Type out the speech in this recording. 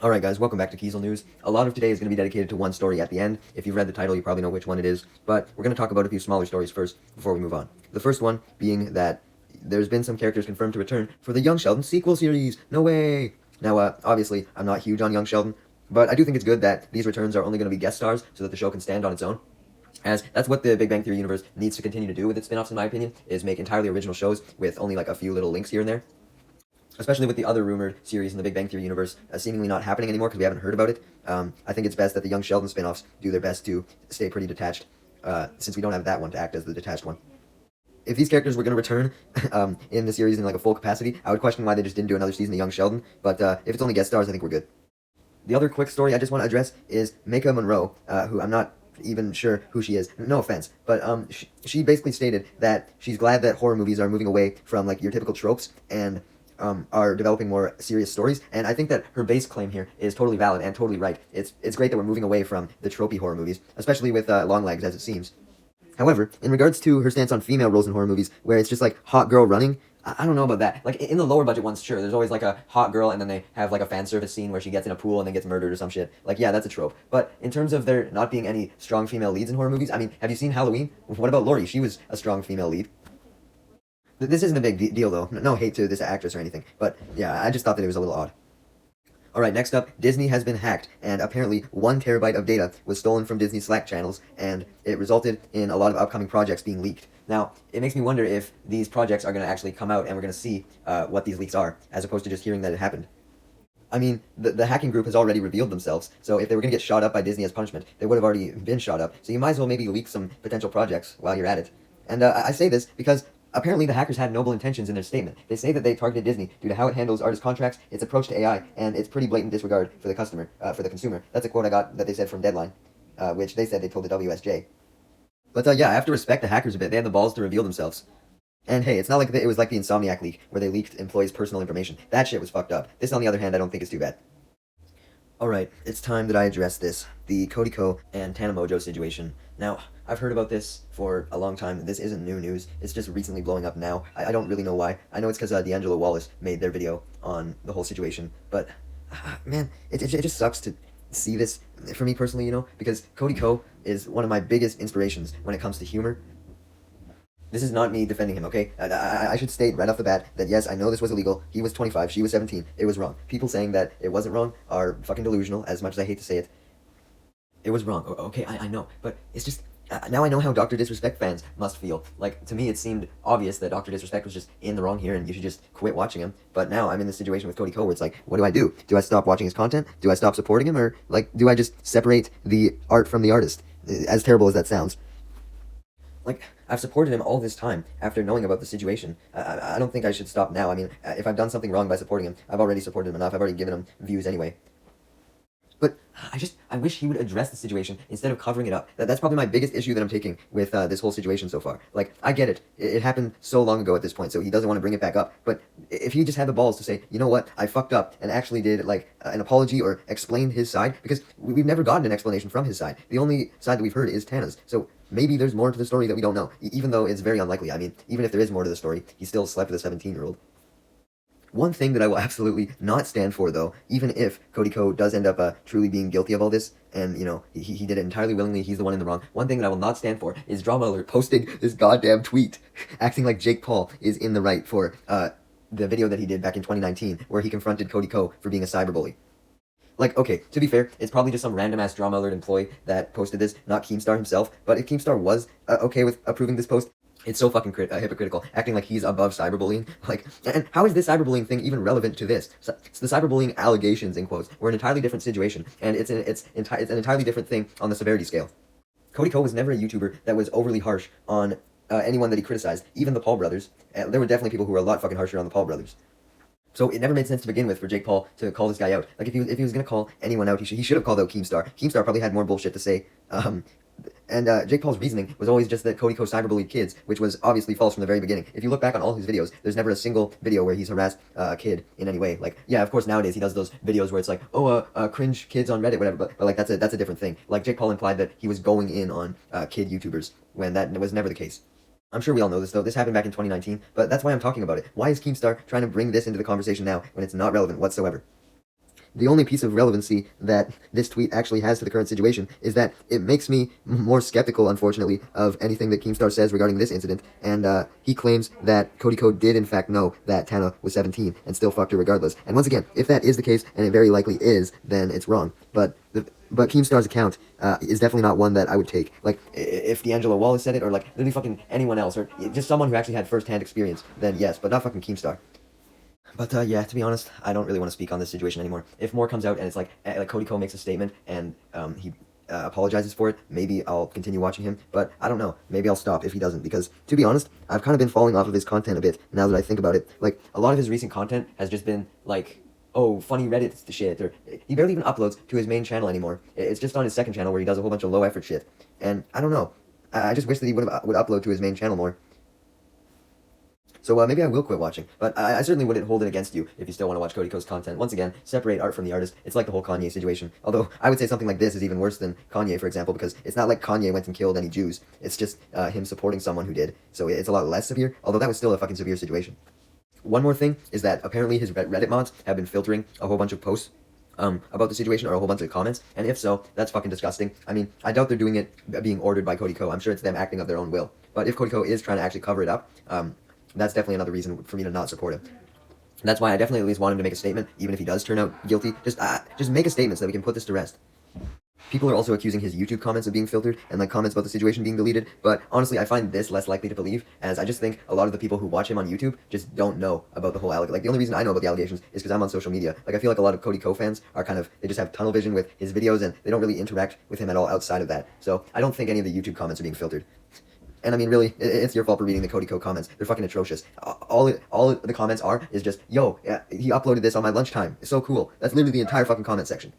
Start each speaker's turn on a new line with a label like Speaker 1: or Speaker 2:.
Speaker 1: Alright guys, welcome back to Kiesel News. A lot of today is going to be dedicated to one story at the end. If you've read the title, you probably know which one it is, but we're going to talk about a few smaller stories first before we move on. The first one being that there's been some characters confirmed to return for the Young Sheldon sequel series. No way! Now, obviously, I'm not huge on Young Sheldon, but I do think it's good that these returns are only going to be guest stars so that the show can stand on its own. As that's what the Big Bang Theory universe needs to continue to do with its spin-offs, in my opinion, is make entirely original shows with only like a few little links here and there. Especially with the other rumored series in the Big Bang Theory universe seemingly not happening anymore because we haven't heard about it. I think it's best that the Young Sheldon spin-offs do their best to stay pretty detached, since we don't have that one to act as the detached one. If these characters were going to return in the series in like a full capacity, I would question why they just didn't do another season of Young Sheldon, but if it's only guest stars, I think we're good. The other quick story I just want to address is Monroe, who I'm not even sure who she is. No offense, but she basically stated that she's glad that horror movies are moving away from like your typical tropes and are developing more serious stories, and I think that her base claim here is totally valid and totally right. It's great that we're moving away from the tropey horror movies, especially with long legs, as it seems. However, in regards to her stance on female roles in horror movies, where it's just like hot girl running, I don't know about that. Like, in the lower budget ones, sure, there's always like a hot girl and then they have like a fan service scene where she gets in a pool and then gets murdered or some shit. Like, yeah, that's a trope. But in terms of there not being any strong female leads in horror movies, I mean, have you seen Halloween? What about Laurie? She was a strong female lead. This isn't a big deal, though. No hate to this actress or anything. But, yeah, I just thought that it was a little odd. Alright, next up, Disney has been hacked, and apparently 1 terabyte of data was stolen from Disney's Slack channels, and it resulted in a lot of upcoming projects being leaked. Now, it makes me wonder if these projects are going to actually come out and we're going to see what these leaks are, as opposed to just hearing that it happened. I mean, the hacking group has already revealed themselves, so if they were going to get shot up by Disney as punishment, they would have already been shot up, so you might as well maybe leak some potential projects while you're at it. And I say this because apparently the hackers had noble intentions in their statement. They say that they targeted Disney due to how it handles artist contracts, its approach to AI, and its pretty blatant disregard for the consumer. That's a quote I got that they said from Deadline, which they said they told the WSJ. But yeah, I have to respect the hackers a bit. They had the balls to reveal themselves. And hey, it's not like it was like the Insomniac leak, where they leaked employees' personal information. That shit was fucked up. This, on the other hand, I don't think is too bad. Alright, it's time that I address this. The Cody Ko and Tana Mojo situation. Now, I've heard about this for a long time. This isn't new news. It's just recently blowing up now. I don't really know why. I know it's because D'Angelo Wallace made their video on the whole situation. But, man, it just sucks to see this, for me personally, you know? Because Cody Ko is one of my biggest inspirations when it comes to humor. This is not me defending him, okay? I should state right off the bat that yes, I know this was illegal. He was 25, she was 17. It was wrong. People saying that it wasn't wrong are fucking delusional, as much as I hate to say it. It was wrong. Okay, I know. But it's just, now I know how Dr. Disrespect fans must feel. Like, to me it seemed obvious that Dr. Disrespect was just in the wrong here and you should just quit watching him. But now I'm in this situation with Cody Ko where it's like, what do? Do I stop watching his content? Do I stop supporting him? Or, like, do I just separate the art from the artist? As terrible as that sounds. Like, I've supported him all this time after knowing about the situation. I don't think I should stop now. I mean, if I've done something wrong by supporting him, I've already supported him enough. I've already given him views anyway. But I wish he would address the situation instead of covering it up. That's probably my biggest issue that I'm taking with this whole situation so far. Like, I get it. It happened so long ago at this point, so he doesn't want to bring it back up. But if he just had the balls to say, you know what, I fucked up, and actually did, like, an apology or explained his side, because we've never gotten an explanation from his side. The only side that we've heard is Tana's. So maybe there's more to the story that we don't know, even though it's very unlikely. I mean, even if there is more to the story, he still slept with a 17-year-old. One thing that I will absolutely not stand for, though, even if Cody Ko does end up truly being guilty of all this, and, you know, he did it entirely willingly, he's the one in the wrong, one thing that I will not stand for is Drama Alert posting this goddamn tweet, acting like Jake Paul is in the right for the video that he did back in 2019, where he confronted Cody Ko for being a cyberbully. Like, okay, to be fair, it's probably just some random-ass Drama Alert employee that posted this, not Keemstar himself, but if Keemstar was okay with approving this post, it's so fucking hypocritical, acting like he's above cyberbullying. Like, and how is this cyberbullying thing even relevant to this? So, it's the cyberbullying allegations, in quotes. We're in an entirely different situation, and it's an entirely different thing on the severity scale. Cody Ko was never a YouTuber that was overly harsh on anyone that he criticized, even the Paul brothers. There were definitely people who were a lot fucking harsher on the Paul brothers. So it never made sense to begin with for Jake Paul to call this guy out. Like, if he was gonna call anyone out, he should have called out Keemstar. Keemstar probably had more bullshit to say. And Jake Paul's reasoning was always just that Cody Ko cyberbullied kids, which was obviously false from the very beginning. If you look back on all his videos, there's never a single video where he's harassed a kid in any way. Like, yeah, of course nowadays he does those videos where it's like, oh, cringe kids on Reddit, whatever. But like that's a different thing. Like, Jake Paul implied that he was going in on kid YouTubers when that was never the case. I'm sure we all know this, though. This happened back in 2019, but that's why I'm talking about it. Why is Keemstar trying to bring this into the conversation now when it's not relevant whatsoever? the only piece of relevancy that this tweet actually has to the current situation is that it makes me more skeptical, unfortunately, of anything that Keemstar says regarding this incident, and he claims that Cody Ko did in fact know that Tana was 17 and still fucked her regardless. And once again, if that is the case, and it very likely is, then it's wrong. But Keemstar's account is definitely not one that I would take. Like, if D'Angelo Wallace said it, or like literally fucking anyone else, or just someone who actually had first-hand experience, then yes, but not fucking Keemstar. But yeah, to be honest, I don't really want to speak on this situation anymore. If more comes out and it's like Cody Ko makes a statement and he apologizes for it, maybe I'll continue watching him. But I don't know. Maybe I'll stop if he doesn't, because to be honest, I've kind of been falling off of his content a bit now that I think about it. Like, a lot of his recent content has just been like, oh, funny Reddit shit, or he barely even uploads to his main channel anymore. It's just on his second channel where he does a whole bunch of low effort shit. And I don't know. I just wish that he would upload to his main channel more. So maybe I will quit watching, but I certainly wouldn't hold it against you if you still want to watch Cody Ko's content. Once again, separate art from the artist. It's like the whole Kanye situation. Although I would say something like this is even worse than Kanye, for example, because it's not like Kanye went and killed any Jews. It's just him supporting someone who did. So it's a lot less severe, although that was still a fucking severe situation. One more thing is that apparently his Reddit mods have been filtering a whole bunch of posts about the situation, or a whole bunch of comments, and if so, that's fucking disgusting. I mean, I doubt they're doing it being ordered by Cody Ko. I'm sure it's them acting of their own will. But if Cody Ko is trying to actually cover it up, that's definitely another reason for me to not support him. That's why I definitely at least want him to make a statement, even if he does turn out guilty. Just make a statement so that we can put this to rest. People are also accusing his YouTube comments of being filtered, and like comments about the situation being deleted, but honestly, I find this less likely to believe, as I just think a lot of the people who watch him on YouTube just don't know about the whole allegation. Like, the only reason I know about the allegations is because I'm on social media. Like, I feel like a lot of Cody Ko fans are they just have tunnel vision with his videos, and they don't really interact with him at all outside of that. So I don't think any of the YouTube comments are being filtered. And I mean, really, it's your fault for reading the Cody Ko comments. They're fucking atrocious. All the comments are is just, yo, he uploaded this on my lunchtime. It's so cool. That's literally the entire fucking comment section.